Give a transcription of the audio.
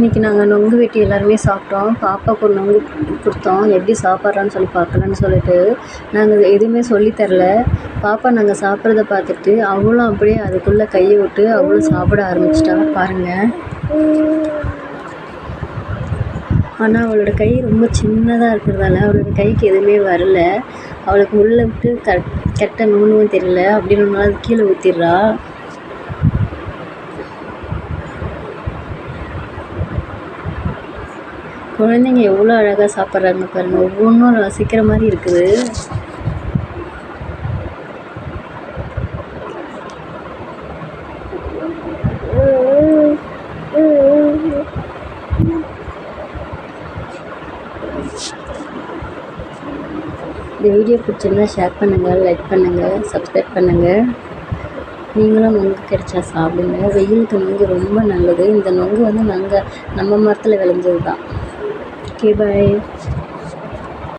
இன்றைக்கி நாங்கள் நொங்கு வெட்டி எல்லாருமே சாப்பிட்டோம். பாப்பாவுக்கு ஒரு நொங்கு கொடுத்தோம். எப்படி சாப்பிட்றான்னு சொல்லி பார்க்கலான்னு சொல்லிட்டு நாங்கள் எதுவுமே சொல்லித்தரல. பாப்பா நாங்கள் சாப்பிட்றத பார்த்துட்டு அவளும் அப்படியே அதுக்குள்ளே கையை விட்டு அவளும் சாப்பிட ஆரம்பிச்சிட்டா பாருங்கள். ஆனால் அவளோட கை ரொம்ப சின்னதாக இருக்கிறதால அவளோட கைக்கு எதுவுமே வரல. அவளுக்கு உள்ளே விட்டு கெட்ட நூலும் தெரியல. அப்படின்னு அது கீழே ஊற்றிடுறா. குழந்தைங்க எவ்வளோ அழகாக சாப்பிட்றாங்க பாருங்கள். ஒவ்வொன்றும் ரசிக்கிற மாதிரி இருக்குது. இந்த வீடியோ பிடிச்சிருந்தா ஷேர் பண்ணுங்கள், லைக் பண்ணுங்கள், சப்ஸ்கிரைப் பண்ணுங்கள். நீங்களும் நொங்கு கிடைச்சா சாப்பிடுங்க. வெயிலுக்கு நொங்கு ரொம்ப நல்லது. இந்த நொங்கு வந்து நம்ம மரத்தில் விளைஞ்சது தான். ஓகே, பாய்.